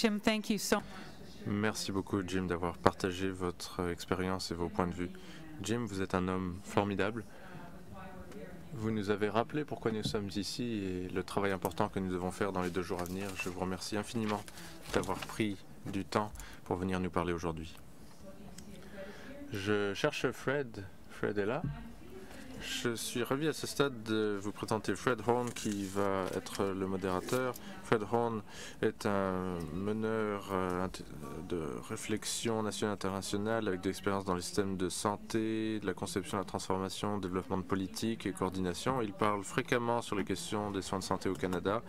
Jim, thank you so much. Merci beaucoup, Jim, d'avoir partagé votre expérience et vos points de vue. Jim, vous êtes un homme formidable. Vous nous avez rappelé pourquoi nous sommes ici et le travail important que nous devons faire dans les 2 jours à venir. Je vous remercie infiniment d'avoir pris du temps pour venir nous parler aujourd'hui. Je cherche Fred. Fred est là. Je suis ravi à ce stade de vous présenter Fred Horn qui va être le modérateur. Fred Horn est un meneur de réflexion nationale et internationale avec de l'expérience dans les systèmes de santé, de la conception, la transformation, développement de politique et coordination. Il parle fréquemment sur les questions des soins de santé au Canada.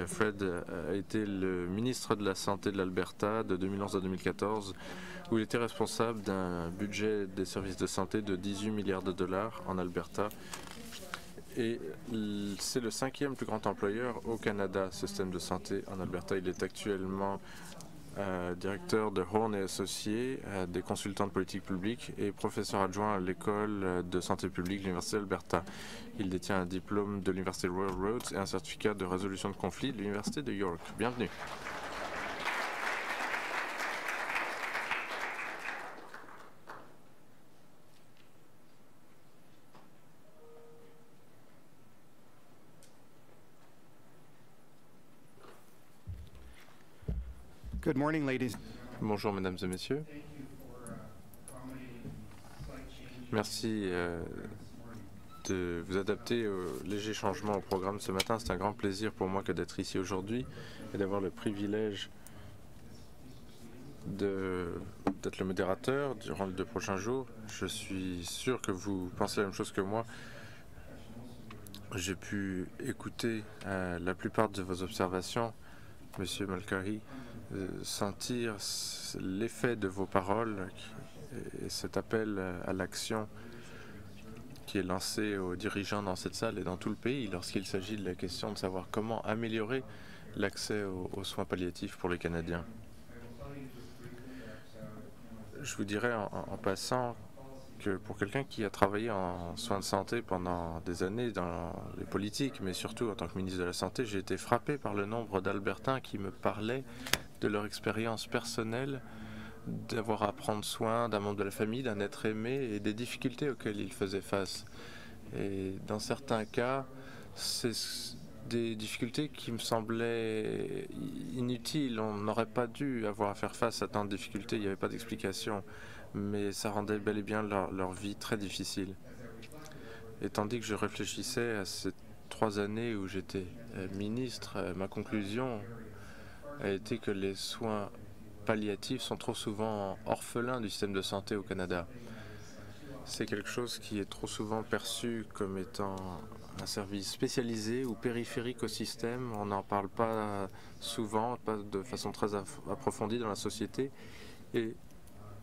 Fred a été le ministre de la Santé de l'Alberta de 2011 à 2014, où il était responsable d'un budget des services de santé de 18 milliards de dollars en Alberta. Et c'est le 5e plus grand employeur au Canada, ce système de santé en Alberta. Il est actuellement directeur de Horn et Associés, des consultants de politique publique et professeur adjoint à l'école de santé publique de l'Université d'Alberta. Il détient un diplôme de l'Université Royal Roads et un certificat de résolution de conflits de l'Université de York. Bienvenue. Good morning, ladies. Bonjour, mesdames et messieurs. Merci de vous adapter aux légers changements au programme ce matin. C'est un grand plaisir pour moi que d'être ici aujourd'hui et d'avoir le privilège d'être le modérateur durant les 2 prochains jours. Je suis sûr que vous pensez la même chose que moi. J'ai pu écouter la plupart de vos observations, Monsieur Mulcahy, sentir l'effet de vos paroles et cet appel à l'action qui est lancé aux dirigeants dans cette salle et dans tout le pays lorsqu'il s'agit de la question de savoir comment améliorer l'accès aux soins palliatifs pour les Canadiens. Je vous dirais en passant que pour quelqu'un qui a travaillé en soins de santé pendant des années dans les politiques, mais surtout en tant que ministre de la Santé, j'ai été frappé par le nombre d'Albertains qui me parlaient de leur expérience personnelle, d'avoir à prendre soin d'un membre de la famille, d'un être aimé et des difficultés auxquelles ils faisaient face. Et dans certains cas, c'est des difficultés qui me semblaient inutiles. On n'aurait pas dû avoir à faire face à tant de difficultés, il n'y avait pas d'explication. Mais ça rendait bel et bien leur vie très difficile. Et tandis que je réfléchissais à ces 3 années où j'étais ministre, ma conclusion a été que les soins palliatifs sont trop souvent orphelins du système de santé au Canada. C'est quelque chose qui est trop souvent perçu comme étant un service spécialisé ou périphérique au système. On n'en parle pas souvent, pas de façon très approfondie dans la société. Et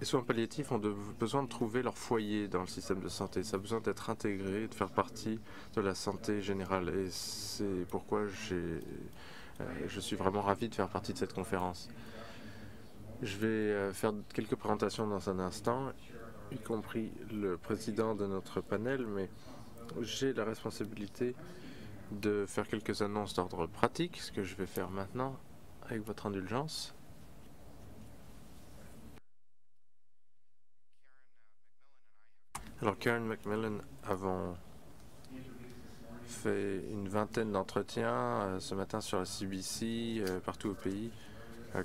les soins palliatifs ont besoin de trouver leur foyer dans le système de santé. Ça a besoin d'être intégré, de faire partie de la santé générale. Et c'est pourquoi je suis vraiment ravi de faire partie de cette conférence. Je vais faire quelques présentations dans un instant, y compris le président de notre panel, mais j'ai la responsabilité de faire quelques annonces d'ordre pratique, ce que je vais faire maintenant, avec votre indulgence. Alors, Karen McMillan avons fait une vingtaine d'entretiens ce matin sur la CBC, partout au pays.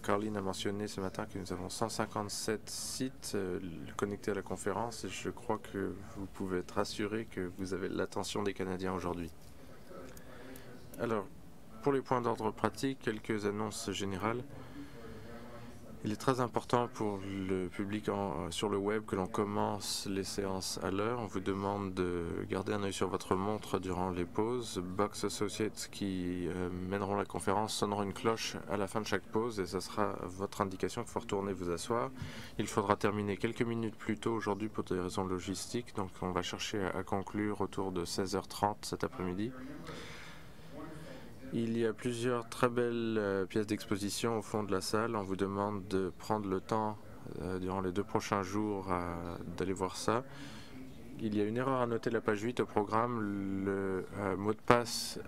Carline a mentionné ce matin que nous avons 157 sites connectés à la conférence et je crois que vous pouvez être assuré que vous avez l'attention des Canadiens aujourd'hui. Alors, pour les points d'ordre pratique, quelques annonces générales. Il est très important pour le public sur le web que l'on commence les séances à l'heure. On vous demande de garder un œil sur votre montre durant les pauses. Box Associates qui mèneront la conférence sonneront une cloche à la fin de chaque pause et ça sera votre indication qu'il faut retourner vous asseoir. Il faudra terminer quelques minutes plus tôt aujourd'hui pour des raisons logistiques, donc on va chercher à conclure autour de 16h30 cet après-midi. Il y a plusieurs très belles pièces d'exposition au fond de la salle. On vous demande de prendre le temps durant les 2 prochains jours d'aller voir ça. Il y a une erreur à noter, la page 8 au programme. Le mot de passe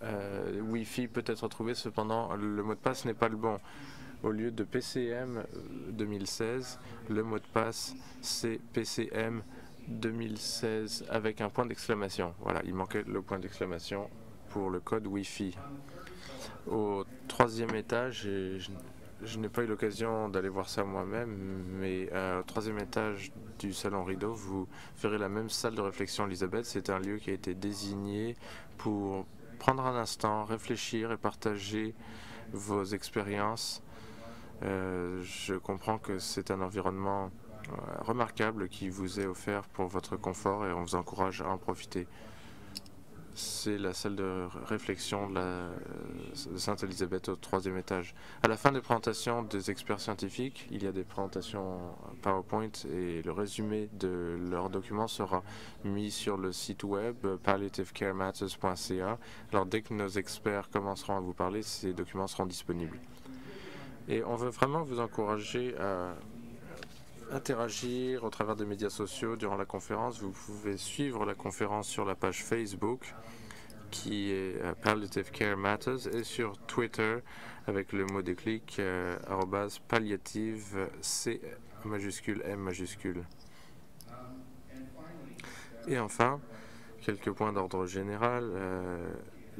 Wi-Fi peut être trouvé, cependant le mot de passe n'est pas le bon. Au lieu de PCM 2016, le mot de passe c'est PCM 2016 avec un point d'exclamation. Voilà, il manquait le point d'exclamation pour le code Wi-Fi. Au troisième étage, et je n'ai pas eu l'occasion d'aller voir ça moi-même, mais au troisième étage du Salon Rideau, vous verrez la même salle de réflexion Elisabeth. C'est un lieu qui a été désigné pour prendre un instant, réfléchir et partager vos expériences. Je comprends que c'est un environnement remarquable qui vous est offert pour votre confort et on vous encourage à en profiter. C'est la salle de réflexion de Sainte-Élisabeth au troisième étage. À la fin des présentations des experts scientifiques, il y a des présentations PowerPoint et le résumé de leurs documents sera mis sur le site web palliativecarematters.ca. Alors dès que nos experts commenceront à vous parler, ces documents seront disponibles. Et on veut vraiment vous encourager à interagir au travers des médias sociaux durant la conférence. Vous pouvez suivre la conférence sur la page Facebook qui est Palliative Care Matters et sur Twitter avec le mot déclic @palliative C majuscule M majuscule. Et enfin, quelques points d'ordre général.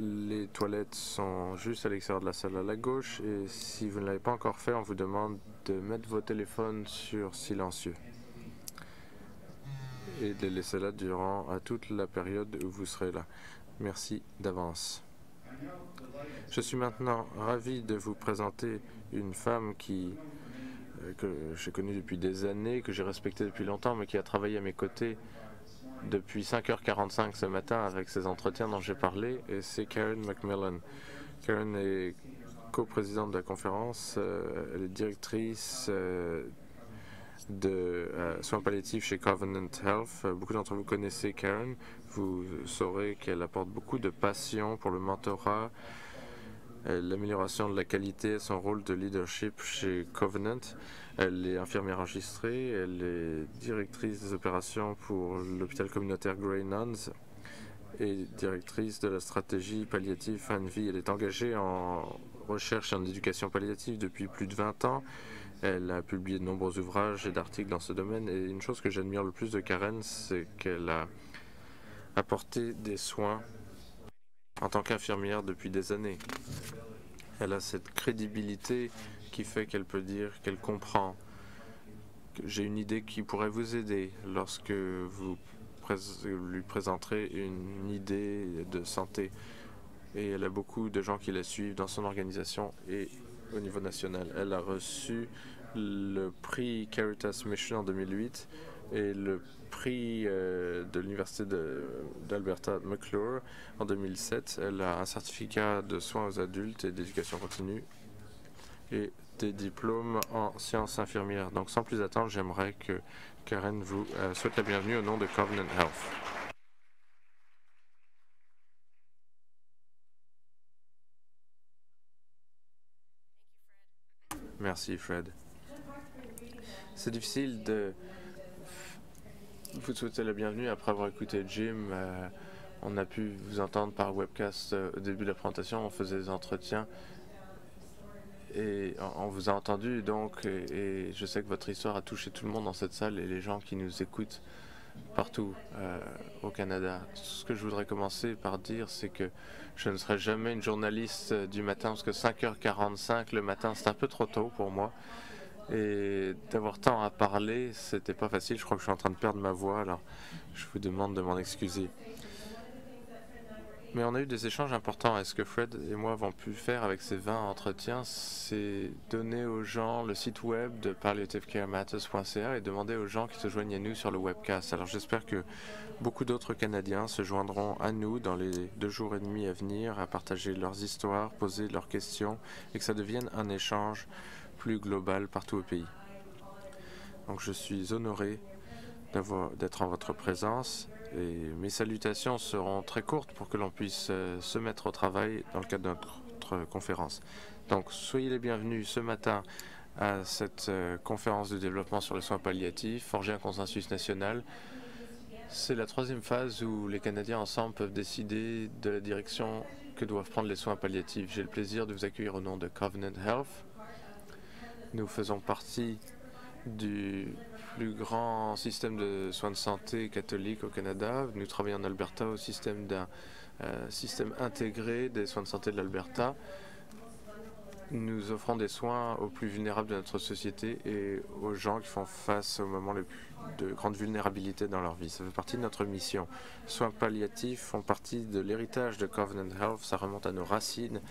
Les toilettes sont juste à l'extérieur de la salle à la gauche et si vous ne l'avez pas encore fait, on vous demande de mettre vos téléphones sur silencieux et de les laisser là durant toute la période où vous serez là. Merci d'avance. Je suis maintenant ravi de vous présenter une femme que j'ai connue depuis des années, que j'ai respectée depuis longtemps, mais qui a travaillé à mes côtés depuis 5h45 ce matin avec ces entretiens dont j'ai parlé, et c'est Karen McMillan. Karen est coprésidente de la conférence, elle est directrice de soins palliatifs chez Covenant Health. Beaucoup d'entre vous connaissez Karen. Vous saurez qu'elle apporte beaucoup de passion pour le mentorat, l'amélioration de la qualité et son rôle de leadership chez Covenant. Elle est infirmière enregistrée, elle est directrice des opérations pour l'hôpital communautaire Grey Nuns et directrice de la stratégie palliative Fin de vie. Elle est engagée en recherche et en éducation palliative depuis plus de 20 ans. Elle a publié de nombreux ouvrages et d'articles dans ce domaine. Et une chose que j'admire le plus de Karen, c'est qu'elle a apporté des soins en tant qu'infirmière depuis des années. Elle a cette crédibilité qui fait qu'elle peut dire qu'elle comprend. J'ai une idée qui pourrait vous aider lorsque vous lui présenterez une idée de santé. Et elle a beaucoup de gens qui la suivent dans son organisation et au niveau national. Elle a reçu le prix Caritas Mission en 2008 et le prix de l'Université d'Alberta McClure en 2007. Elle a un certificat de soins aux adultes et d'éducation continue et des diplômes en sciences infirmières. Donc sans plus attendre, j'aimerais que Karen vous souhaite la bienvenue au nom de Covenant Health. Merci Fred. C'est difficile de vous souhaiter la bienvenue après avoir écouté Jim. On a pu vous entendre par webcast au début de la présentation, on faisait des entretiens et on vous a entendu donc et je sais que votre histoire a touché tout le monde dans cette salle et les gens qui nous écoutent partout au Canada. Ce que je voudrais commencer par dire, c'est que je ne serai jamais une journaliste du matin parce que 5h45 le matin, c'est un peu trop tôt pour moi. Et d'avoir temps à parler, c'était pas facile. Je crois que je suis en train de perdre ma voix, alors je vous demande de m'en excuser. Mais on a eu des échanges importants. Et ce que Fred et moi avons pu faire avec ces 20 entretiens, c'est donner aux gens le site web de palliativecarematters.ca et demander aux gens qui se joignent à nous sur le webcast. Alors j'espère que beaucoup d'autres Canadiens se joindront à nous dans les 2 jours et demi à venir à partager leurs histoires, poser leurs questions et que ça devienne un échange plus global partout au pays. Donc je suis honoré d'être en votre présence et mes salutations seront très courtes pour que l'on puisse se mettre au travail dans le cadre de notre conférence. Donc soyez les bienvenus ce matin à cette conférence de développement sur les soins palliatifs, forger un consensus national. C'est la 3e phase où les Canadiens ensemble peuvent décider de la direction que doivent prendre les soins palliatifs. J'ai le plaisir de vous accueillir au nom de Covenant Health. Nous faisons partie du plus grand système de soins de santé catholique au Canada. Nous travaillons en Alberta au système d'un système intégré des soins de santé de l'Alberta. Nous offrons des soins aux plus vulnérables de notre société et aux gens qui font face aux moments de grande vulnérabilité dans leur vie. Ça fait partie de notre mission. Soins palliatifs font partie de l'héritage de Covenant Health. Ça remonte à nos racines.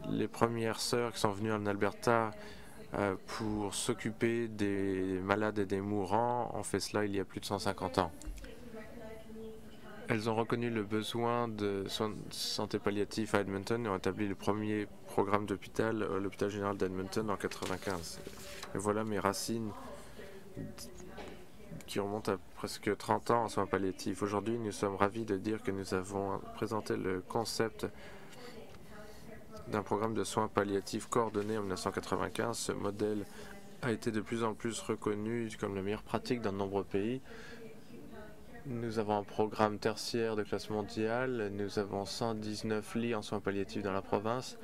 Les premières sœurs qui sont venues en Alberta pour s'occuper des malades et des mourants ont fait cela il y a plus de 150 ans. Elles ont reconnu le besoin de soins de santé palliatifs à Edmonton et ont établi le premier programme d'hôpital à l'hôpital général d'Edmonton en 1995. Et voilà mes racines qui remontent à presque 30 ans en soins palliatifs. Aujourd'hui, nous sommes ravis de dire que nous avons présenté le concept d'un programme de soins palliatifs coordonné en 1995. Ce modèle a été de plus en plus reconnu comme la meilleure pratique dans de nombreux pays. Nous avons un programme tertiaire de classe mondiale. Nous avons 119 lits en soins palliatifs dans la province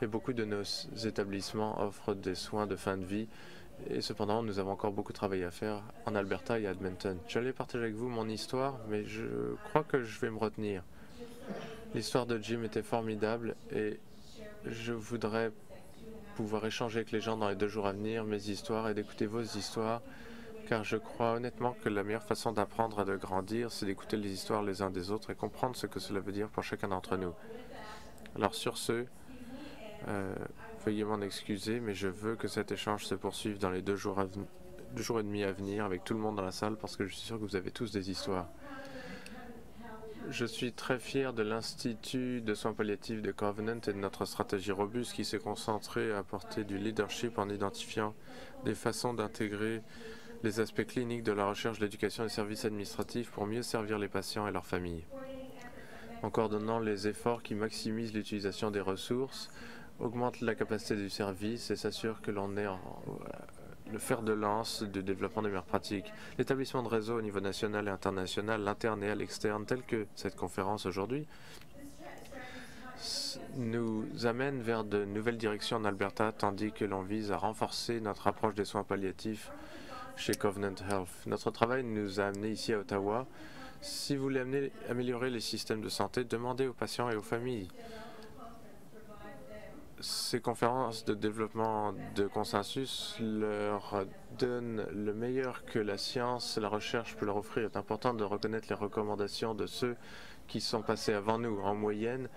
et beaucoup de nos établissements offrent des soins de fin de vie. Et cependant, nous avons encore beaucoup de travail à faire en Alberta et à Edmonton. J'allais partager avec vous mon histoire, mais je crois que je vais me retenir. L'histoire de Jim était formidable et je voudrais pouvoir échanger avec les gens dans les 2 jours à venir mes histoires et d'écouter vos histoires, car je crois honnêtement que la meilleure façon d'apprendre et de grandir, c'est d'écouter les histoires les uns des autres et comprendre ce que cela veut dire pour chacun d'entre nous. Alors sur ce, veuillez m'en excuser, mais je veux que cet échange se poursuive dans les 2 jours et demi à venir avec tout le monde dans la salle, parce que je suis sûr que vous avez tous des histoires. Je suis très fier de l'Institut de soins palliatifs de Covenant et de notre stratégie robuste qui s'est concentrée à apporter du leadership en identifiant des façons d'intégrer les aspects cliniques de la recherche, l'éducation et les services administratifs pour mieux servir les patients et leurs familles. En coordonnant les efforts qui maximisent l'utilisation des ressources, augmentent la capacité du service et s'assurent que l'on est le fer de lance du développement des meilleures pratiques. L'établissement de réseau au niveau national et international, l'interne et à l'externe, tel que cette conférence aujourd'hui, nous amène vers de nouvelles directions en Alberta, tandis que l'on vise à renforcer notre approche des soins palliatifs chez Covenant Health. Notre travail nous a amenés ici à Ottawa. Si vous voulez améliorer les systèmes de santé, demandez aux patients et aux familles. Ces conférences de développement de consensus leur donnent le meilleur que la science et la recherche peut leur offrir. Il est important de reconnaître les recommandations de ceux qui sont passés avant nous. En moyenne,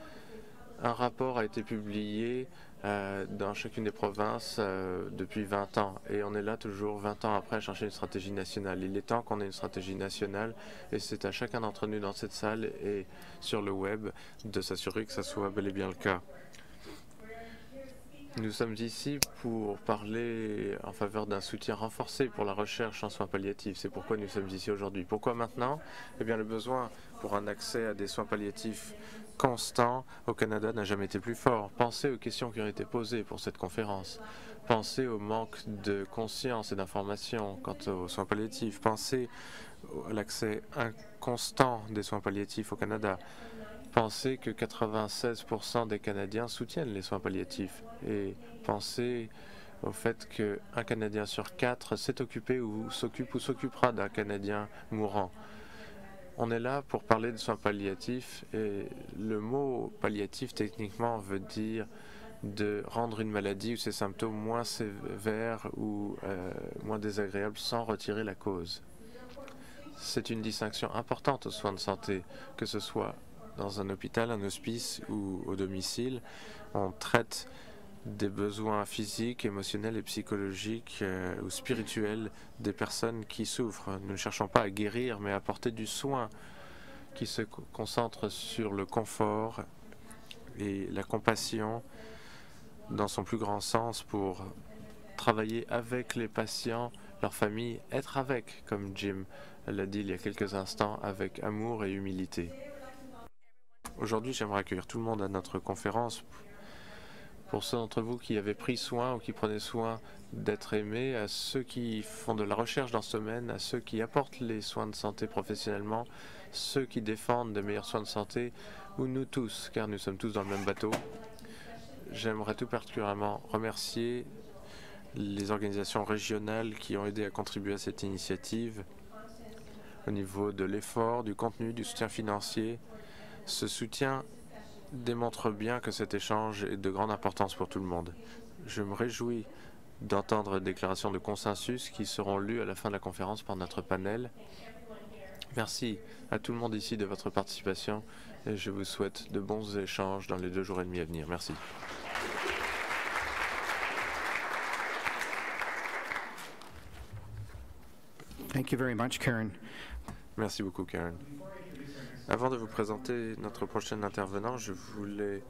un rapport a été publié dans chacune des provinces depuis 20 ans. Et on est là toujours 20 ans après à chercher une stratégie nationale. Il est temps qu'on ait une stratégie nationale et c'est à chacun d'entre nous dans cette salle et sur le web de s'assurer que ça soit bel et bien le cas. Nous sommes ici pour parler en faveur d'un soutien renforcé pour la recherche en soins palliatifs. C'est pourquoi nous sommes ici aujourd'hui. Pourquoi maintenant? Eh bien, le besoin pour un accès à des soins palliatifs constants au Canada n'a jamais été plus fort. Pensez aux questions qui ont été posées pour cette conférence. Pensez au manque de conscience et d'information quant aux soins palliatifs. Pensez à l'accès inconstant des soins palliatifs au Canada. Pensez que 96% des Canadiens soutiennent les soins palliatifs et pensez au fait qu'un Canadien sur 4 s'est occupé ou s'occupe ou s'occupera d'un Canadien mourant. On est là pour parler de soins palliatifs et le mot palliatif techniquement veut dire de rendre une maladie ou ses symptômes moins sévères ou moins désagréables sans retirer la cause. C'est une distinction importante aux soins de santé, que ce soit dans un hôpital, un hospice ou au domicile. On traite des besoins physiques, émotionnels et psychologiques ou spirituels des personnes qui souffrent. Nous ne cherchons pas à guérir, mais à apporter du soin qui se concentre sur le confort et la compassion dans son plus grand sens pour travailler avec les patients, leurs familles, être avec, comme Jim l'a dit il y a quelques instants, avec amour et humilité. Aujourd'hui, j'aimerais accueillir tout le monde à notre conférence. Pour ceux d'entre vous qui avaient pris soin ou qui prenaient soin d'être aimés, à ceux qui font de la recherche dans ce domaine, à ceux qui apportent les soins de santé professionnellement, ceux qui défendent de meilleurs soins de santé, ou nous tous, car nous sommes tous dans le même bateau. J'aimerais tout particulièrement remercier les organisations régionales qui ont aidé à contribuer à cette initiative au niveau de l'effort, du contenu, du soutien financier. Ce soutien démontre bien que cet échange est de grande importance pour tout le monde. Je me réjouis d'entendre des déclarations de consensus qui seront lues à la fin de la conférence par notre panel. Merci à tout le monde ici de votre participation et je vous souhaite de bons échanges dans les 2 jours et demi à venir. Merci. Thank you very much, Karen. Merci beaucoup, Karen. Avant de vous présenter notre prochain intervenant, je voulais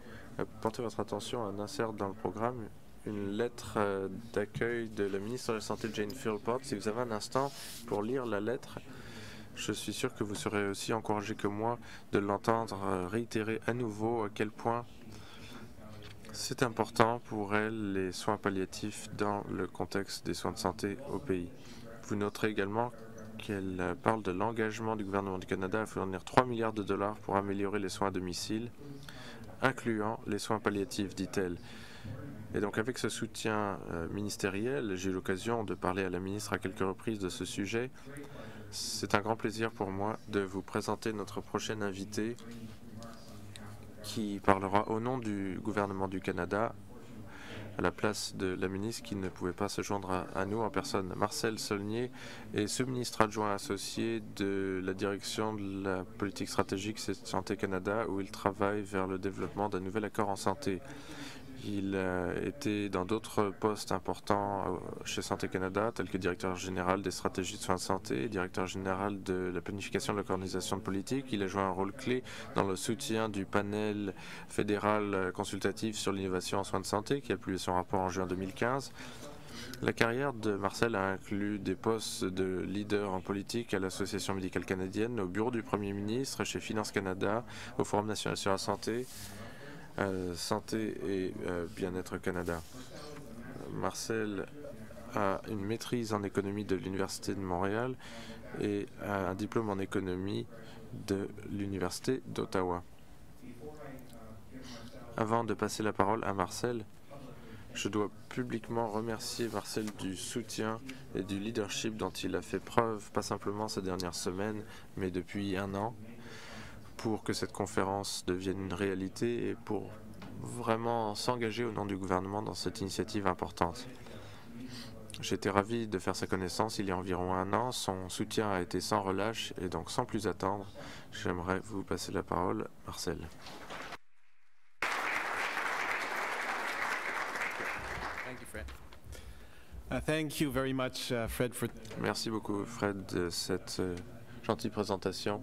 porter votre attention à un insert dans le programme, une lettre d'accueil de la ministre de la Santé, Jane Philpott. Si vous avez un instant pour lire la lettre, je suis sûr que vous serez aussi encouragé que moi de l'entendre réitérer à nouveau à quel point c'est important pour elle les soins palliatifs dans le contexte des soins de santé au pays. Vous noterez également qu'elle parle de l'engagement du gouvernement du Canada à fournir 3 milliards de dollars pour améliorer les soins à domicile, incluant les soins palliatifs, dit-elle. Et donc avec ce soutien ministériel, j'ai eu l'occasion de parler à la ministre à quelques reprises de ce sujet. C'est un grand plaisir pour moi de vous présenter notre prochain invité qui parlera au nom du gouvernement du Canada à la place de la ministre qui ne pouvait pas se joindre à nous en personne. Marcel Saulnier est sous-ministre adjoint associé de la direction de la politique stratégique Santé Canada où il travaille vers le développement d'un nouvel accord en santé. Il a été dans d'autres postes importants chez Santé Canada, tels que directeur général des stratégies de soins de santé, directeur général de la planification de l'organisation de politique. Il a joué un rôle clé dans le soutien du panel fédéral consultatif sur l'innovation en soins de santé, qui a publié son rapport en juin 2015. La carrière de Marcel a inclus des postes de leader en politique à l'Association médicale canadienne, au bureau du Premier ministre, chez Finance Canada, au Forum national sur la santé, Santé et Bien-être Canada. Marcel a une maîtrise en économie de l'Université de Montréal et un diplôme en économie de l'Université d'Ottawa. Avant de passer la parole à Marcel, je dois publiquement remercier Marcel du soutien et du leadership dont il a fait preuve, pas simplement ces dernières semaines, mais depuis 1 an, pour que cette conférence devienne une réalité et pour vraiment s'engager au nom du gouvernement dans cette initiative importante. J'étais ravi de faire sa connaissance il y a environ 1 an. Son soutien a été sans relâche et donc sans plus attendre, j'aimerais vous passer la parole, Marcel. Thank you very much, Fred. Merci beaucoup, Fred, de cette gentille présentation.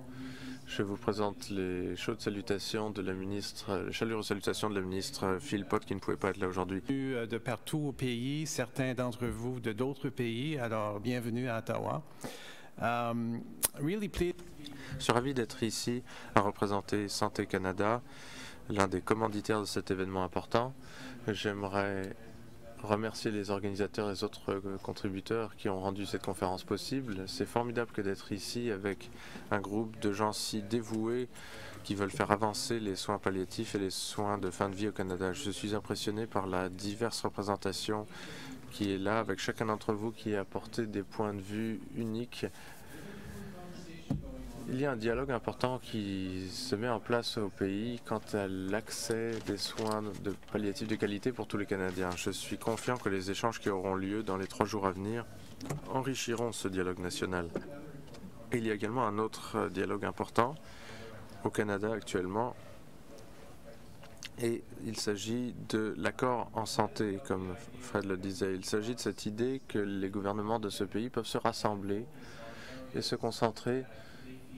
Je vous présente les chaudes salutations de la ministre, les chaleureuses salutations de la ministre Philpott qui ne pouvait pas être là aujourd'hui. De partout au pays, certains d'entre vous de d'autres pays, alors bienvenue à Ottawa. Je suis ravi d'être ici à représenter Santé Canada, l'un des commanditaires de cet événement important. J'aimerais remercier les organisateurs et les autres contributeurs qui ont rendu cette conférence possible. C'est formidable que d'être ici avec un groupe de gens si dévoués qui veulent faire avancer les soins palliatifs et les soins de fin de vie au Canada. Je suis impressionné par la diverse représentation qui est là, avec chacun d'entre vous qui a apporté des points de vue uniques. Il y a un dialogue important qui se met en place au pays quant à l'accès des soins de palliatifs de qualité pour tous les Canadiens. Je suis confiant que les échanges qui auront lieu dans les 3 jours à venir enrichiront ce dialogue national. Et il y a également un autre dialogue important au Canada actuellement, et il s'agit de l'accord en santé, comme Fred le disait. Il s'agit de cette idée que les gouvernements de ce pays peuvent se rassembler et se concentrer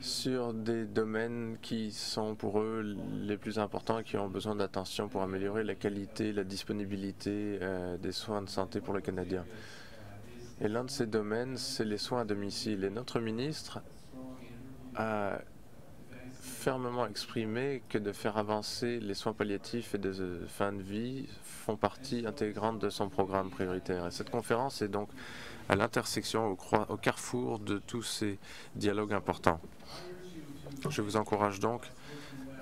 sur des domaines qui sont pour eux les plus importants et qui ont besoin d'attention pour améliorer la qualité, la disponibilité des soins de santé pour les Canadiens. Et l'un de ces domaines, c'est les soins à domicile. Et notre ministre a fermement exprimé que de faire avancer les soins palliatifs et de fin de vie font partie intégrante de son programme prioritaire. Et cette conférence est donc à l'intersection, au carrefour de tous ces dialogues importants. Je vous encourage donc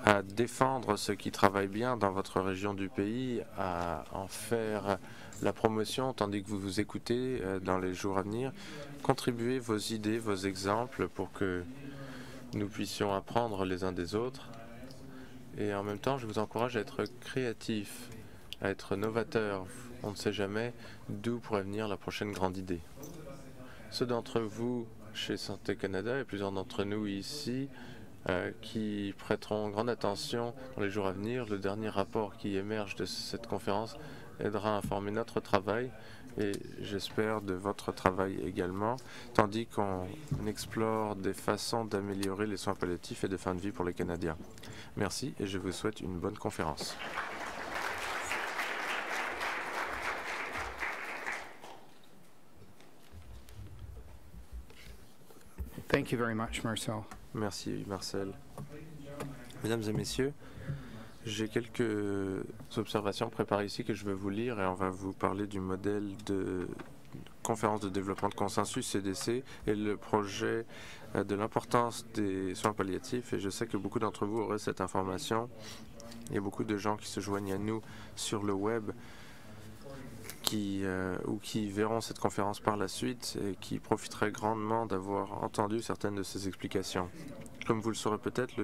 à défendre ceux qui travaillent bien dans votre région du pays, à en faire la promotion tandis que vous vous écoutez dans les jours à venir. Contribuez vos idées, vos exemples pour que nous puissions apprendre les uns des autres. Et en même temps, je vous encourage à être créatif, à être novateur. On ne sait jamais d'où pourrait venir la prochaine grande idée. Ceux d'entre vous chez Santé Canada et plusieurs d'entre nous ici qui prêteront grande attention dans les jours à venir, le dernier rapport qui émerge de cette conférence aidera à informer notre travail et j'espère de votre travail également, tandis qu'on explore des façons d'améliorer les soins palliatifs et de fin de vie pour les Canadiens. Merci et je vous souhaite une bonne conférence. Thank you very much, Marcel. Merci, Marcel. Mesdames et messieurs, j'ai quelques observations préparées ici que je vais vous lire et on va vous parler du modèle de conférence de développement de consensus CDC et le projet de l'importance des soins palliatifs. Et je sais que beaucoup d'entre vous auraient cette information. Il y a beaucoup de gens qui se joignent à nous sur le web ou qui verront cette conférence par la suite et qui profiteraient grandement d'avoir entendu certaines de ces explications. Comme vous le saurez peut-être,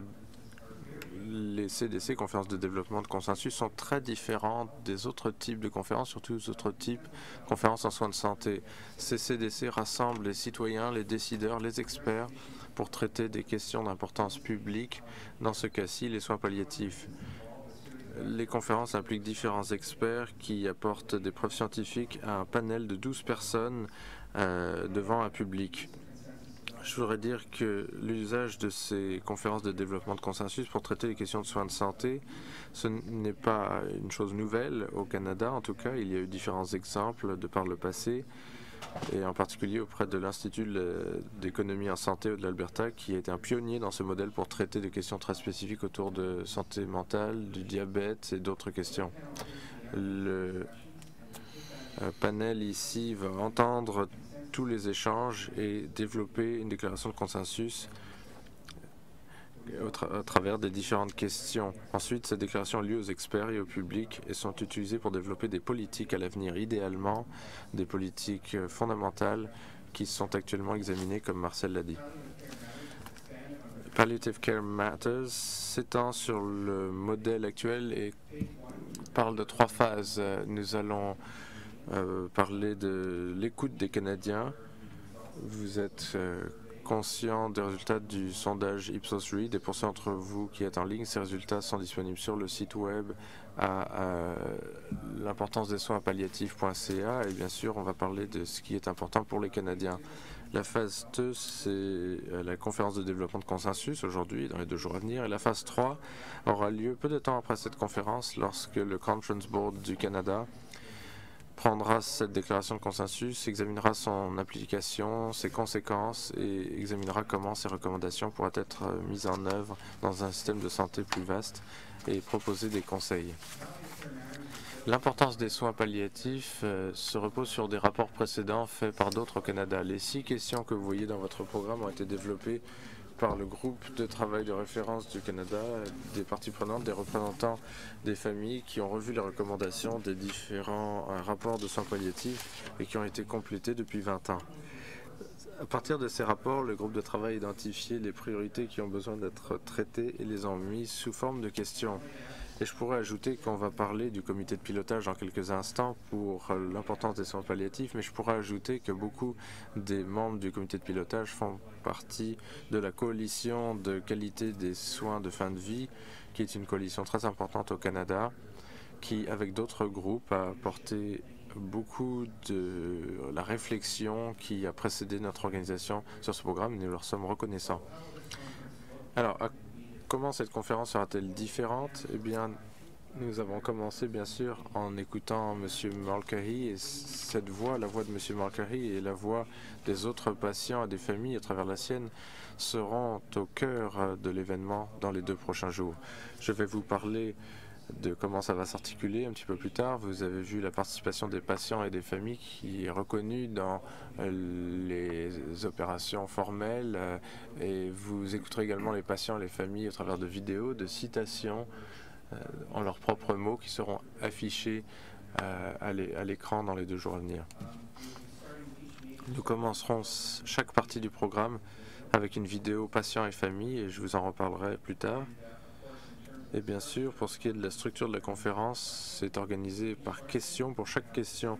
les CDC, conférences de développement de consensus, sont très différentes des autres types de conférences, surtout des autres types de conférences en soins de santé. Ces CDC rassemblent les citoyens, les décideurs, les experts pour traiter des questions d'importance publique, dans ce cas-ci les soins palliatifs. Les conférences impliquent différents experts qui apportent des preuves scientifiques à un panel de 12 personnes devant un public. Je voudrais dire que l'usage de ces conférences de développement de consensus pour traiter les questions de soins de santé, ce n'est pas une chose nouvelle au Canada. En tout cas, il y a eu différents exemples de par le passé, et en particulier auprès de l'Institut d'économie en santé de l'Alberta, qui a été un pionnier dans ce modèle pour traiter des questions très spécifiques autour de santé mentale, du diabète et d'autres questions. Le panel ici va entendre tous les échanges et développer une déclaration de consensus à travers des différentes questions. Ensuite, ces déclarations ont lieu aux experts et au public et sont utilisées pour développer des politiques à l'avenir, idéalement des politiques fondamentales qui sont actuellement examinées, comme Marcel l'a dit. Palliative Care Matters s'étend sur le modèle actuel et parle de 3 phases. Nous allons parler de l'écoute des Canadiens. Vous êtes conscient des résultats du sondage Ipsos Reid et pour ceux d'entre vous qui êtes en ligne, ces résultats sont disponibles sur le site web à l'importance des soins palliatifs.ca et bien sûr on va parler de ce qui est important pour les Canadiens. La phase 2, c'est la conférence de développement de consensus aujourd'hui, dans les 2 jours à venir, et la phase 3 aura lieu peu de temps après cette conférence lorsque le Conference Board du Canada prendra cette déclaration de consensus, examinera son application, ses conséquences et examinera comment ces recommandations pourraient être mises en œuvre dans un système de santé plus vaste et proposer des conseils. L'importance des soins palliatifs se repose sur des rapports précédents faits par d'autres au Canada. Les 6 questions que vous voyez dans votre programme ont été développées par le groupe de travail de référence du Canada, des parties prenantes, des représentants des familles qui ont revu les recommandations des différents rapports de soins palliatifs et qui ont été complétés depuis 20 ans. À partir de ces rapports, le groupe de travail a identifié les priorités qui ont besoin d'être traitées et les ont mises sous forme de questions. Et je pourrais ajouter qu'on va parler du comité de pilotage dans quelques instants pour l'importance des soins palliatifs, mais je pourrais ajouter que beaucoup des membres du comité de pilotage font partie de la coalition de qualité des soins de fin de vie, qui est une coalition très importante au Canada, qui, avec d'autres groupes, a apporté beaucoup de la réflexion qui a précédé notre organisation sur ce programme et nous leur sommes reconnaissants. Alors, comment cette conférence sera-t-elle différente? Eh bien, nous avons commencé bien sûr en écoutant M. Mulcahy et cette voix, la voix de M. Mulcahy et la voix des autres patients et des familles à travers la sienne seront au cœur de l'événement dans les 2 prochains jours. Je vais vous parler de comment ça va s'articuler un petit peu plus tard. Vous avez vu la participation des patients et des familles qui est reconnue dans les opérations formelles et vous écouterez également les patients et les familles au travers de vidéos, de citations en leurs propres mots qui seront affichés à l'écran dans les 2 jours à venir. Nous commencerons chaque partie du programme avec une vidéo patient et famille et je vous en reparlerai plus tard. Et bien sûr, pour ce qui est de la structure de la conférence, c'est organisé par questions. Pour chaque question,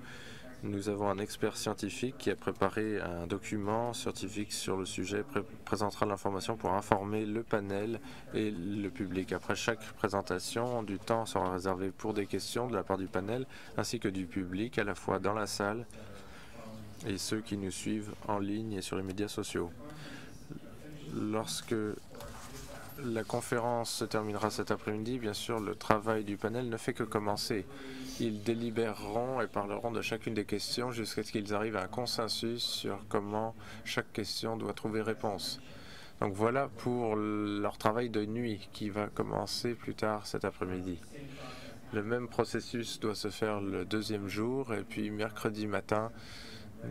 nous avons un expert scientifique qui a préparé un document scientifique sur le sujet, présentera l'information pour informer le panel et le public. Après chaque présentation, du temps sera réservé pour des questions de la part du panel ainsi que du public, à la fois dans la salle et ceux qui nous suivent en ligne et sur les médias sociaux. Lorsque la conférence se terminera cet après-midi, bien sûr, le travail du panel ne fait que commencer. Ils délibéreront et parleront de chacune des questions jusqu'à ce qu'ils arrivent à un consensus sur comment chaque question doit trouver réponse. Donc voilà pour leur travail de nuit qui va commencer plus tard cet après-midi. Le même processus doit se faire le 2e jour et puis mercredi matin,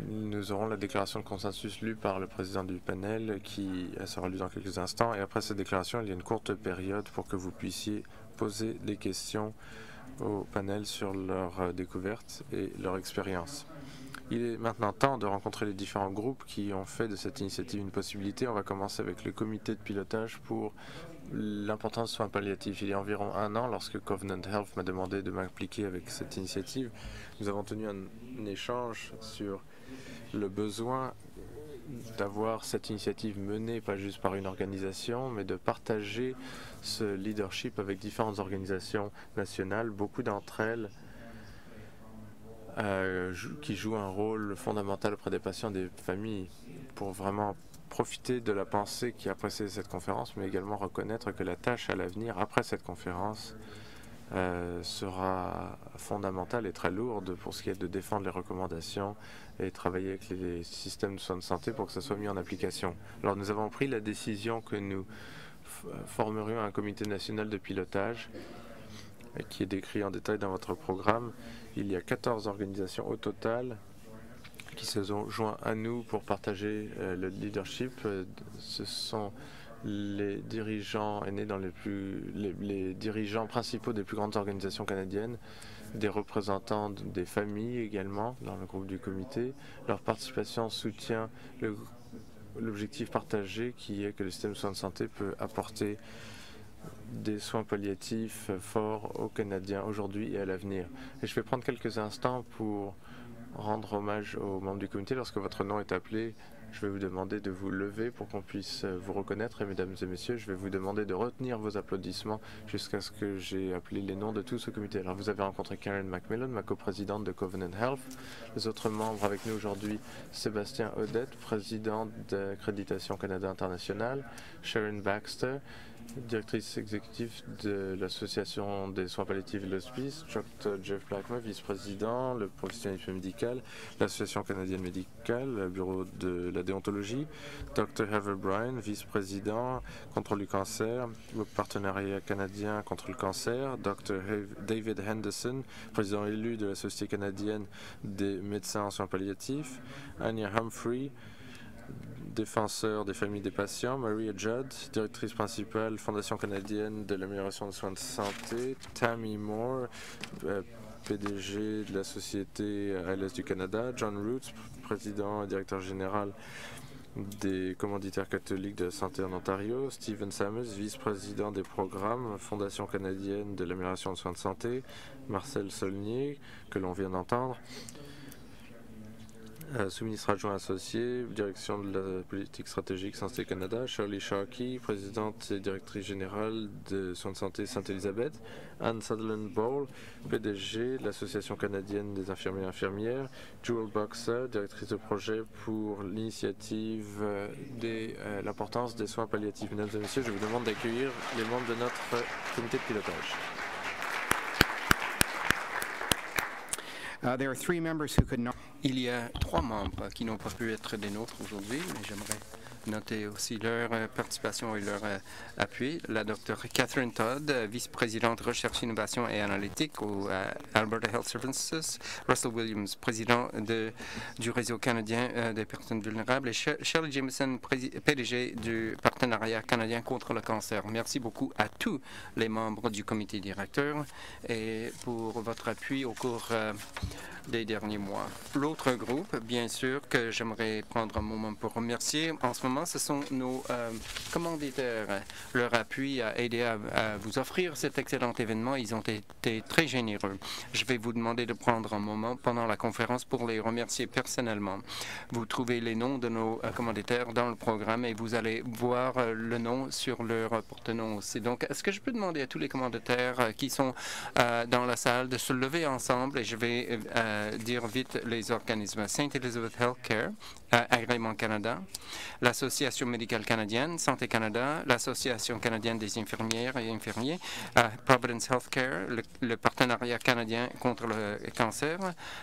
nous aurons la déclaration de consensus lue par le président du panel qui sera lue dans quelques instants. Et après cette déclaration, il y a une courte période pour que vous puissiez poser des questions au panel sur leurs découvertes et leur expérience. Il est maintenant temps de rencontrer les différents groupes qui ont fait de cette initiative une possibilité. On va commencer avec le comité de pilotage pour l'importance des soins palliatifs. Il y a environ 1 an, lorsque Covenant Health m'a demandé de m'impliquer avec cette initiative, nous avons tenu un échange sur le besoin d'avoir cette initiative menée pas juste par une organisation, mais de partager ce leadership avec différentes organisations nationales, beaucoup d'entre elles qui jouent un rôle fondamental auprès des patients et des familles pour vraiment profiter de la pensée qui a précédé cette conférence, mais également reconnaître que la tâche à l'avenir après cette conférence sera fondamentale et très lourde pour ce qui est de défendre les recommandations et travailler avec les systèmes de soins de santé pour que ça soit mis en application. Alors nous avons pris la décision que nous formerions un comité national de pilotage qui est décrit en détail dans votre programme. Il y a 14 organisations au total qui se sont joints à nous pour partager le leadership. Ce sont les dirigeants aînés dans les dirigeants principaux des plus grandes organisations canadiennes, des représentants des familles également dans le groupe du comité. Leur participation soutient l'objectif partagé qui est que le système de soins de santé peut apporter des soins palliatifs forts aux Canadiens aujourd'hui et à l'avenir. Et je vais prendre quelques instants pour rendre hommage aux membres du comité. Lorsque votre nom est appelé, je vais vous demander de vous lever pour qu'on puisse vous reconnaître. Et mesdames et messieurs, je vais vous demander de retenir vos applaudissements jusqu'à ce que j'ai appelé les noms de tout ce comité. Alors, vous avez rencontré Karen McMillan, ma coprésidente de Covenant Health. Les autres membres avec nous aujourd'hui, Sébastien Odette, président d'Accréditation Canada International, Sharon Baxter, directrice exécutive de l'Association des soins palliatifs et de l'hospice, Dr. Jeff Blackmer, vice-président, le professionnalisme médical, l'Association canadienne médicale, le bureau de la déontologie, Dr. Heather Bryan, vice-président, contrôle du cancer, le partenariat canadien contre le cancer, Dr. David Henderson, président élu de la Société canadienne des médecins en soins palliatifs, Anya Humphrey, défenseur des familles des patients, Maria Judd, directrice principale, Fondation canadienne de l'amélioration des soins de santé, Tammy Moore, PDG de la Société ALS du Canada, John Roots, président et directeur général des commanditaires catholiques de la santé en Ontario, Stephen Samuels, vice-président des programmes, Fondation canadienne de l'amélioration des soins de santé, Marcel Saulnier, que l'on vient d'entendre, sous-ministre adjoint associé, direction de la politique stratégique Santé Canada, Shirley Sharkey, présidente et directrice générale de soins de santé Sainte-Élisabeth, Anne Sutherland Bowles, PDG de l'Association canadienne des infirmiers et infirmières, Jewel Boxer, directrice de projet pour l'initiative l'importance des soins palliatifs. Mesdames et messieurs, je vous demande d'accueillir les membres de notre comité de pilotage. Il y a 3 membres qui n'ont pas pu être des nôtres aujourd'hui, mais j'aimerais noter aussi leur participation et leur appui. La Dr Catherine Todd, vice-présidente recherche, innovation et analytique au Alberta Health Services. Russell Williams, président du réseau canadien des personnes vulnérables. Et Shirley Jameson, PDG du partenariat canadien contre le cancer. Merci beaucoup à tous les membres du comité directeur et pour votre appui au cours des derniers mois. L'autre groupe, bien sûr, que j'aimerais prendre un moment pour remercier en ce moment, ce sont nos commanditaires. Leur appui a aidé à vous offrir cet excellent événement. Ils ont été très généreux. Je vais vous demander de prendre un moment pendant la conférence pour les remercier personnellement. Vous trouvez les noms de nos commanditaires dans le programme et vous allez voir le nom sur leur porte-nom aussi. Donc, est-ce que je peux demander à tous les commanditaires qui sont dans la salle de se lever ensemble et je vais dire vite les organismes. St. Elizabeth Healthcare, Agrément Canada, l'Association médicale canadienne, Santé Canada, l'Association canadienne des infirmières et infirmiers, Providence Healthcare, le partenariat canadien contre le cancer,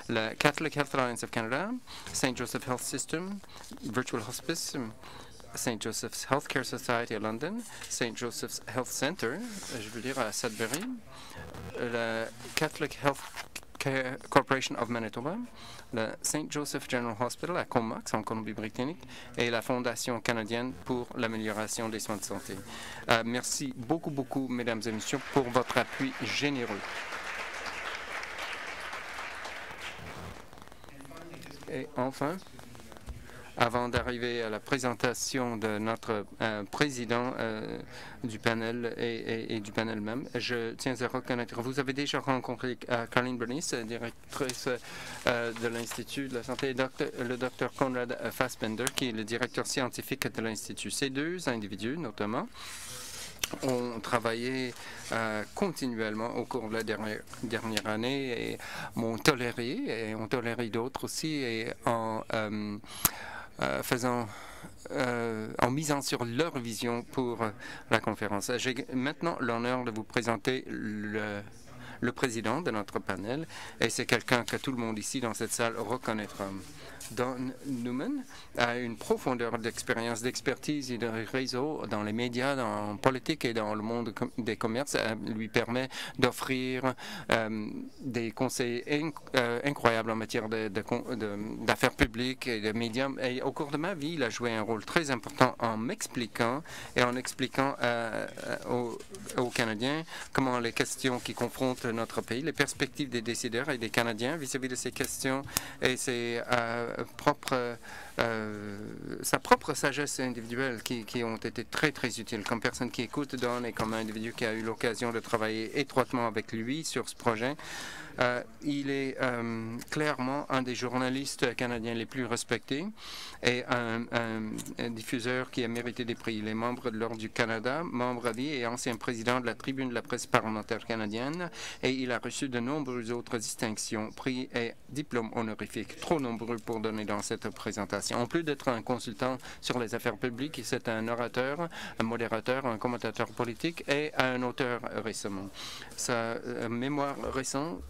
le Catholic Health Alliance of Canada, St. Joseph Health System, Virtual Hospice, St. Joseph's Healthcare Society à London, St. Joseph's Health Center, je veux dire à Sudbury, le Catholic Health Corporation of Manitoba, le St. Joseph General Hospital à Comox, en Colombie-Britannique, et la Fondation canadienne pour l'amélioration des soins de santé. Merci beaucoup, mesdames et messieurs, pour votre appui généreux. Et enfin, avant d'arriver à la présentation de notre président du panel et du panel même, je tiens à reconnaître, vous avez déjà rencontré Caroline Bernice, directrice de l'Institut de la santé, et le Dr Conrad Fassbender, qui est le directeur scientifique de l'Institut. Ces deux individus, notamment, ont travaillé continuellement au cours de la dernière année et m'ont toléré, et ont toléré d'autres aussi, et en en misant sur leur vision pour la conférence. J'ai maintenant l'honneur de vous présenter le président de notre panel, et c'est quelqu'un que tout le monde ici dans cette salle reconnaîtra. Don Newman a une profondeur d'expérience, d'expertise et de réseau dans les médias, dans la politique et dans le monde des commerces. Lui permet d'offrir des conseils incroyables en matière d'affaires publiques et de médias. Et au cours de ma vie, il a joué un rôle très important en m'expliquant et en expliquant aux Canadiens comment les questions qui confrontent notre pays, les perspectives des décideurs et des Canadiens vis-à-vis de ces questions et sa propre sagesse individuelle qui ont été très utiles comme personne qui écoute Don et comme individu qui a eu l'occasion de travailler étroitement avec lui sur ce projet. Il est clairement un des journalistes canadiens les plus respectés et un diffuseur qui a mérité des prix. Il est membre de l'Ordre du Canada, membre à vie et ancien président de la Tribune de la presse parlementaire canadienne, et il a reçu de nombreuses autres distinctions, prix et diplômes honorifiques, trop nombreux pour donner dans cette présentation. En plus d'être un consultant sur les affaires publiques, c'est un orateur, un modérateur, un commentateur politique et un auteur récemment. Sa mémoire récente,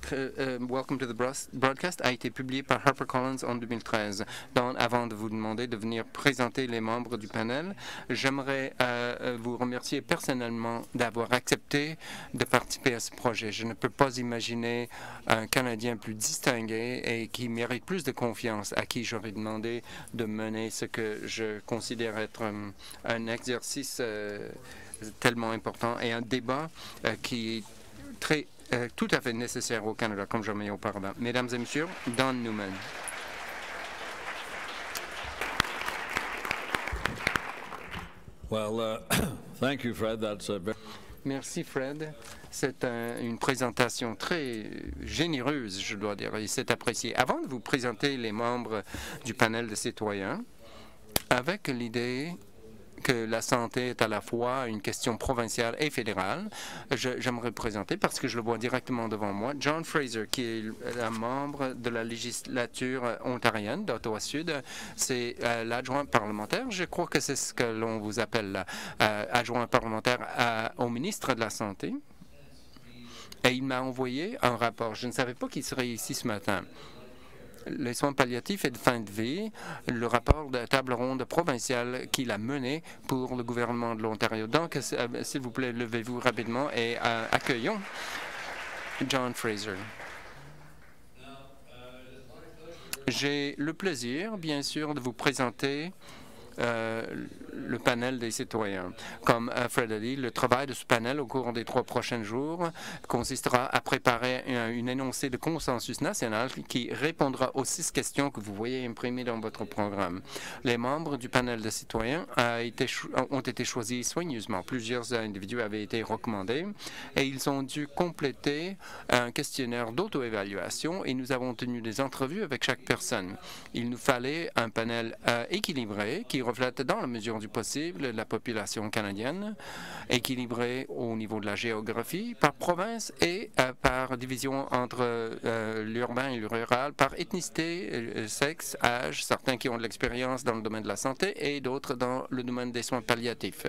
Welcome to the Broadcast, a été publié par HarperCollins en 2013. Donc, avant de vous demander de venir présenter les membres du panel, j'aimerais vous remercier personnellement d'avoir accepté de participer à ce projet. Je ne peux pas imaginer un Canadien plus distingué et qui mérite plus de confiance, à qui j'aurais demandé de mener ce que je considère être un exercice tellement important et un débat qui est tout à fait nécessaire au Canada, comme jamais auparavant. Mesdames et messieurs, Don Newman. Well, thank you, Fred. That's a very... Merci, Fred. C'est une présentation très généreuse, je dois dire, et c'est apprécié. Avant de vous présenter les membres du panel de citoyens, avec l'idée que la santé est à la fois une question provinciale et fédérale, j'aimerais présenter, parce que je le vois directement devant moi, John Fraser, qui est un membre de la législature ontarienne d'Ottawa-Sud. C'est l'adjoint parlementaire. Je crois que c'est ce que l'on vous appelle adjoint parlementaire au ministre de la Santé. Et il m'a envoyé un rapport. Je ne savais pas qu'il serait ici ce matin. les soins palliatifs et de fin de vie, le rapport de table ronde provinciale qu'il a mené pour le gouvernement de l'Ontario. Donc, s'il vous plaît, levez-vous rapidement et accueillons John Fraser. J'ai le plaisir, bien sûr, de vous présenter le panel des citoyens. Comme Fred a dit, le travail de ce panel au cours des 3 prochains jours consistera à préparer une énoncé de consensus national qui répondra aux 6 questions que vous voyez imprimées dans votre programme. Les membres du panel de citoyens ont été choisis soigneusement. Plusieurs individus avaient été recommandés et ils ont dû compléter un questionnaire d'auto-évaluation et nous avons tenu des entrevues avec chaque personne. Il nous fallait un panel équilibré qui reflète dans la mesure du possible la population canadienne, équilibrée au niveau de la géographie, par province et par division entre l'urbain et le rural, par ethnicité, sexe, âge, certains qui ont de l'expérience dans le domaine de la santé et d'autres dans le domaine des soins palliatifs.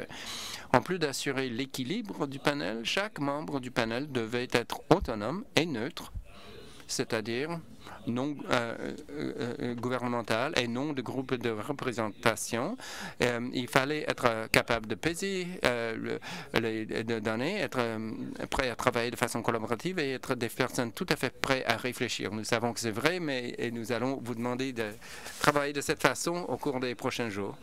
En plus d'assurer l'équilibre du panel, chaque membre du panel devait être autonome et neutre, c'est-à-dire non gouvernemental et non de groupe de représentation. Il fallait être capable de peser les données, être prêt à travailler de façon collaborative et être des personnes tout à fait prêtes à réfléchir. Nous savons que c'est vrai, mais nous allons vous demander de travailler de cette façon au cours des prochains jours.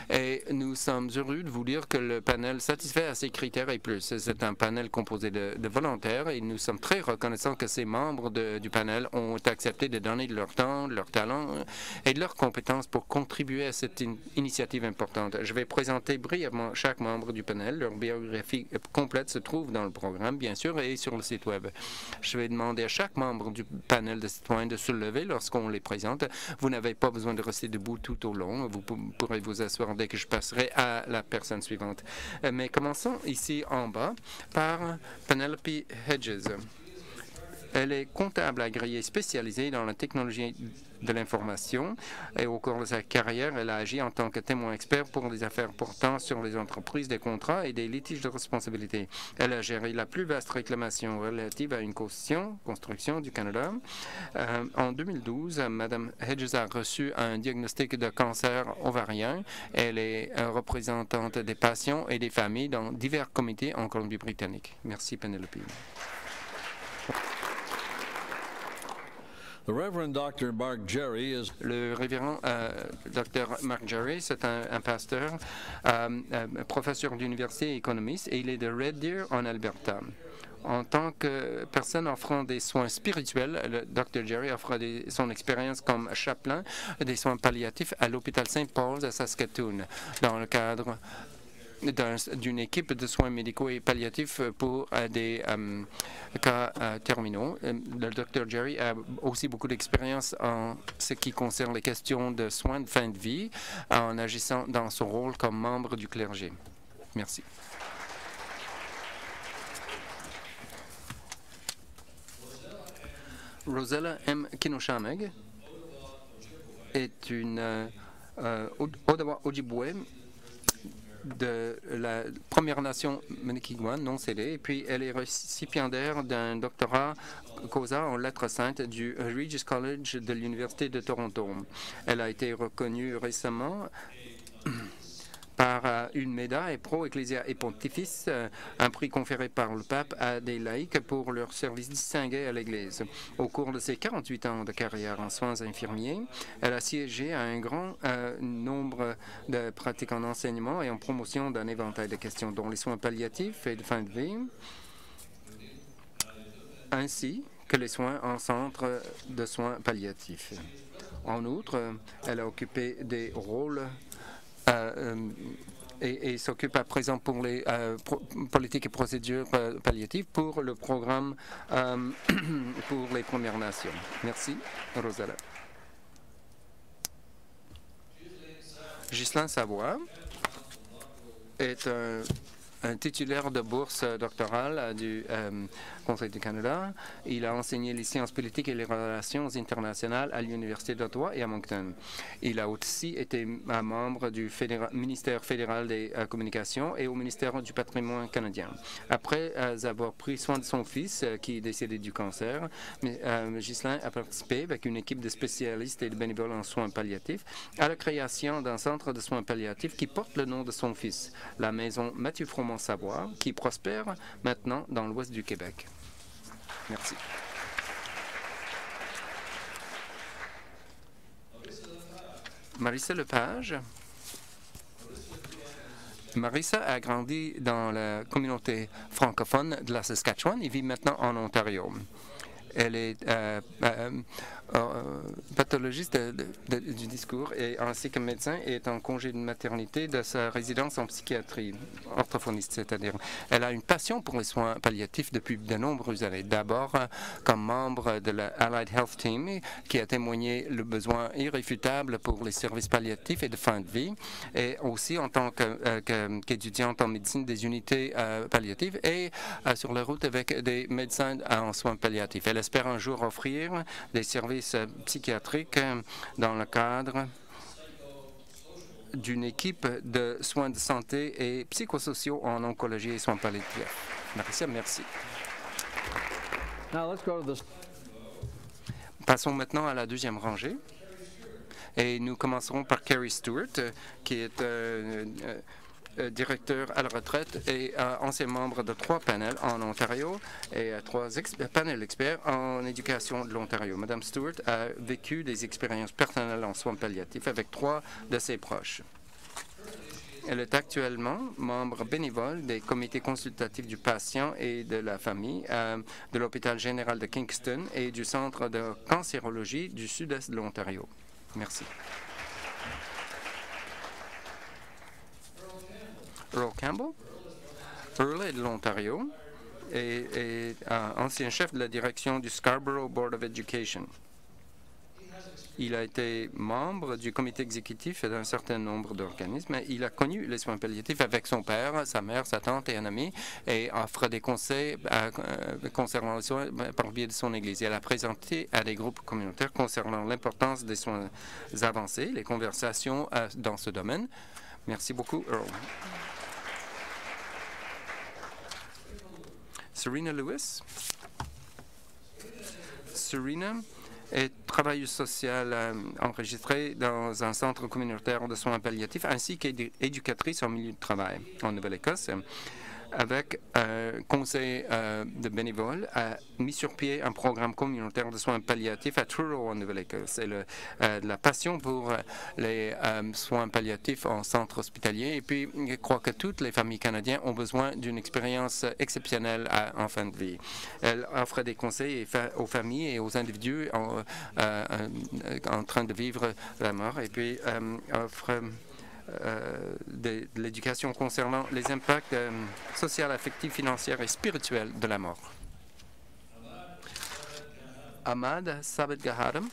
Et nous sommes heureux de vous dire que le panel satisfait à ces critères et plus. C'est un panel composé de volontaires et nous sommes très reconnaissants que ces membres du panel ont accepté de donner de leur temps, de leur talent et de leurs compétences pour contribuer à cette initiative importante. Je vais présenter brièvement chaque membre du panel. Leur biographie complète se trouve dans le programme, bien sûr, et sur le site Web. Je vais demander à chaque membre du panel de citoyens de se lever lorsqu'on les présente. Vous n'avez pas besoin de rester debout tout au long. Vous pourrez vous asseoir dès que je passerai à la personne suivante. Mais commençons ici en bas par Penelope Hedges. Elle est comptable agréée spécialisée dans la technologie de l'information et au cours de sa carrière, elle a agi en tant que témoin expert pour des affaires portant sur les entreprises, des contrats et des litiges de responsabilité. Elle a géré la plus vaste réclamation relative à une construction du Canada. En 2012, Mme Hedges a reçu un diagnostic de cancer ovarien. Elle est représentante des patients et des familles dans divers comités en Colombie-Britannique. Merci, Penelope. The Reverend Dr. Mark Jerry is Le révérend Dr. Mark Jerry, c'est un pasteur, professeur d'université et économiste, et il est de Red Deer en Alberta. En tant que personne offrant des soins spirituels, le Dr. Jerry offre son expérience comme chapelain des soins palliatifs à l'hôpital Saint-Paul à Saskatoon, dans le cadre d'une équipe de soins médicaux et palliatifs pour des cas terminaux. Le Dr. Jerry a aussi beaucoup d'expérience en ce qui concerne les questions de soins de fin de vie en agissant dans son rôle comme membre du clergé. Merci. Rosella M. Kinoshameg est une Odawa Ojibwe de la Première Nation Maniquiguan, non cédée, et puis elle est récipiendaire d'un doctorat causa en lettres saintes du Regis College de l'Université de Toronto. Elle a été reconnue récemment par une médaille Pro Ecclesia et Pontifice, un prix conféré par le pape à des laïcs pour leur service distingué à l'Église. Au cours de ses 48 ans de carrière en soins infirmiers, elle a siégé à un grand nombre de pratiques en enseignement et en promotion d'un éventail de questions, dont les soins palliatifs et de fin de vie, ainsi que les soins en centre de soins palliatifs. En outre, elle a occupé des rôles et s'occupe à présent pour les politiques et procédures palliatives pour le programme pour les Premières Nations. Merci, Rosella. Ghislain Savoie est un titulaire de bourse doctorale du Conseil du Canada. Il a enseigné les sciences politiques et les relations internationales à l'Université d'Ottawa et à Moncton. Il a aussi été membre du ministère fédéral des Communications et au ministère du Patrimoine canadien. Après avoir pris soin de son fils qui est décédé du cancer, Ghislain a participé avec une équipe de spécialistes et de bénévoles en soins palliatifs à la création d'un centre de soins palliatifs qui porte le nom de son fils, la maison Mathieu Froment-Savoie, qui prospère maintenant dans l'ouest du Québec. Merci. Marissa Lepage. Marissa a grandi dans la communauté francophone de la Saskatchewan et vit maintenant en Ontario. Elle est pathologiste du discours et ainsi que médecin et est en congé de maternité de sa résidence en psychiatrie, orthophoniste, c'est-à-dire. Elle a une passion pour les soins palliatifs depuis de nombreuses années. D'abord comme membre de la Allied Health Team qui a témoigné le besoin irréfutable pour les services palliatifs et de fin de vie et aussi en tant qu'étudiante en médecine des unités palliatives et sur la route avec des médecins en soins palliatifs. Elle espère un jour offrir des services psychiatriques dans le cadre d'une équipe de soins de santé et psychosociaux en oncologie et soins palliatifs. Marissa, merci. Passons maintenant à la deuxième rangée. Et nous commencerons par Kerry Stewart, qui est directeur à la retraite et ancien membre de 3 panels en Ontario et 3 panels experts en éducation de l'Ontario. Madame Stewart a vécu des expériences personnelles en soins palliatifs avec 3 de ses proches. Elle est actuellement membre bénévole des comités consultatifs du patient et de la famille de l'hôpital général de Kingston et du centre de cancérologie du sud-est de l'Ontario. Merci. Earl Campbell. Earl est de l'Ontario et est ancien chef de la direction du Scarborough Board of Education. Il a été membre du comité exécutif d'un certain nombre d'organismes. Il a connu les soins palliatifs avec son père, sa mère, sa tante et un ami et offre des conseils concernant les soins par le biais de son Église. Elle a présenté à des groupes communautaires concernant l'importance des soins avancés, les conversations dans ce domaine. Merci beaucoup, Earl. Serena Lewis. Serena est travailleuse sociale enregistrée dans un centre communautaire de soins palliatifs ainsi qu'éducatrice en milieu de travail en Nouvelle-Écosse. Avec conseil de bénévoles, a mis sur pied un programme communautaire de soins palliatifs à Truro en Nouvelle-Écosse. C'est la passion pour les soins palliatifs en centre hospitalier. Et puis, je crois que toutes les familles canadiennes ont besoin d'une expérience exceptionnelle en fin de vie. Elle offre des conseils aux familles et aux individus en train de vivre la mort. Et puis, offre de l'éducation concernant les impacts sociaux, affectifs, financiers et spirituels de la mort. Ahmad Sabet Gahadam.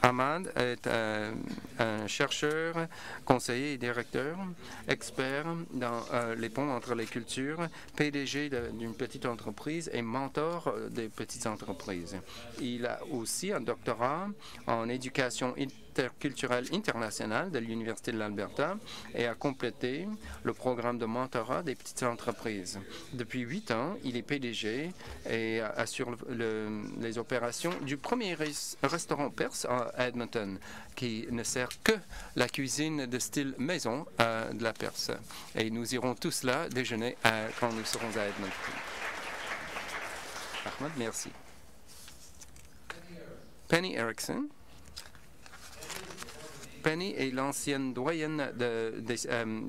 Ahmad est un chercheur, conseiller et directeur, expert dans les ponts entre les cultures, PDG d'une petite entreprise et mentor des petites entreprises. Il a aussi un doctorat en éducation interculturelle internationale de l'Université de l'Alberta et a complété le programme de mentorat des petites entreprises. Depuis 8 ans, il est PDG et assure les opérations du premier restaurant perse à Edmonton, qui ne sert que la cuisine de style maison de la Perse. Et nous irons tous là déjeuner quand nous serons à Edmonton. Ahmed, merci. Penny Erickson. Penny est l'ancienne doyenne des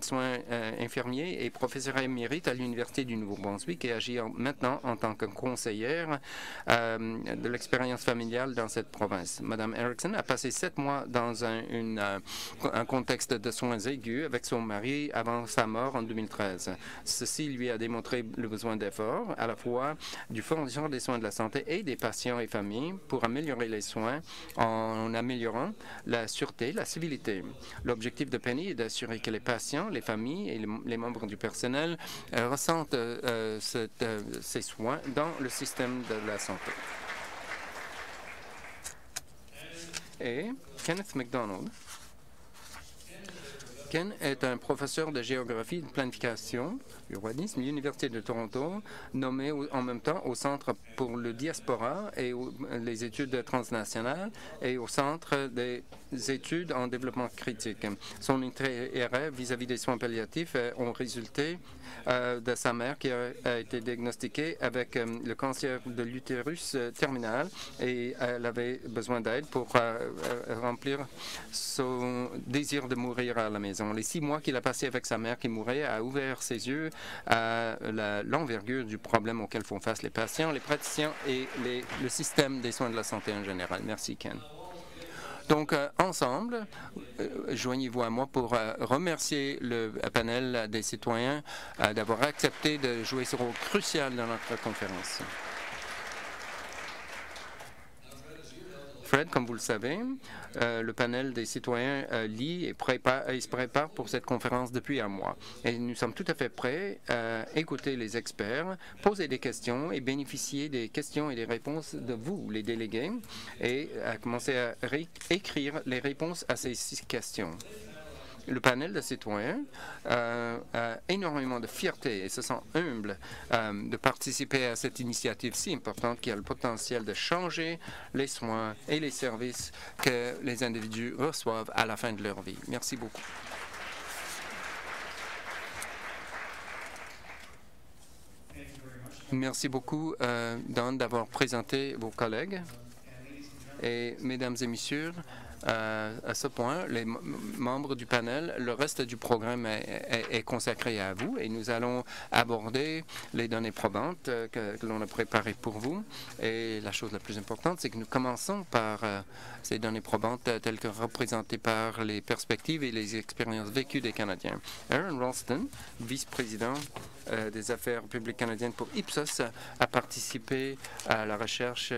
soins infirmiers et professeure émérite à l'Université du Nouveau-Brunswick et agit maintenant en tant que conseillère de l'expérience familiale dans cette province. Madame Erickson a passé 7 mois dans un contexte de soins aigus avec son mari avant sa mort en 2013. Ceci lui a démontré le besoin d'efforts à la fois du fournisseur des soins de la santé et des patients et familles pour améliorer les soins en améliorant la sûreté, la sécurité civilité. L'objectif de Penny est d'assurer que les patients, les familles et les membres du personnel ressentent ces soins dans le système de la santé. Et Kenneth MacDonald. Ken est un professeur de géographie et de planification, urbanisme, à l'Université de Toronto, nommé en même temps au Centre pour le diaspora et les études transnationales et au Centre des études en développement critique. Son intérêt vis-à-vis des soins palliatifs ont résulté de sa mère qui a été diagnostiquée avec le cancer de l'utérus terminal et elle avait besoin d'aide pour remplir son désir de mourir à la maison. Les 6 mois qu'il a passé avec sa mère qui mourait a ouvert ses yeux à l'envergure du problème auquel font face les patients, les praticiens et le système des soins de la santé en général. Merci, Ken. Donc, ensemble, joignez-vous à moi pour remercier le panel des citoyens d'avoir accepté de jouer ce rôle crucial dans notre conférence. Fred, comme vous le savez, le panel des citoyens lit et se prépare pour cette conférence depuis un mois. Et nous sommes tout à fait prêts à écouter les experts, poser des questions et bénéficier des questions et des réponses de vous, les délégués, et à commencer à écrire les réponses à ces 6 questions. Le panel de citoyens a énormément de fierté et se sent humble de participer à cette initiative si importante qui a le potentiel de changer les soins et les services que les individus reçoivent à la fin de leur vie. Merci beaucoup. Merci beaucoup, Don, d'avoir présenté vos collègues. Et, mesdames et messieurs, à ce point, les membres du panel, le reste du programme est consacré à vous et nous allons aborder les données probantes que l'on a préparées pour vous. Et la chose la plus importante, c'est que nous commençons par ces données probantes telles que représentées par les perspectives et les expériences vécues des Canadiens. Aaron Ralston, vice-président des affaires publiques canadiennes pour Ipsos, a participé à la recherche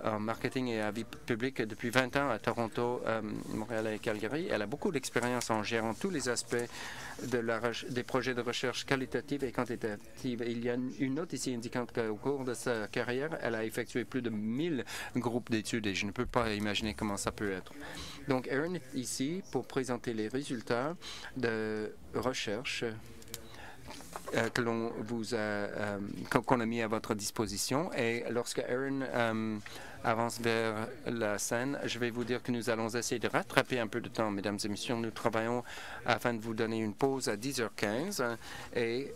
en marketing et à vie publique depuis 20 ans à Toronto, Montréal et Calgary. Elle a beaucoup d'expérience en gérant tous les aspects des projets de recherche qualitative et quantitative. Et il y a une note ici indiquant qu'au cours de sa carrière, elle a effectué plus de 1000 groupes d'études et je ne peux pas imaginer comment ça peut être. Donc, Aaron est ici pour présenter les résultats de recherche qu'on a mis à votre disposition. Et lorsque Aaron avance vers la scène, je vais vous dire que nous allons essayer de rattraper un peu de temps, mesdames et messieurs. Nous travaillons afin de vous donner une pause à 10h15 et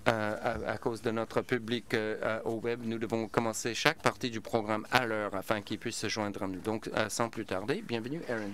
à cause de notre public au web, nous devons commencer chaque partie du programme à l'heure afin qu'il puisse se joindre à nous. Donc, sans plus tarder, bienvenue, Aaron.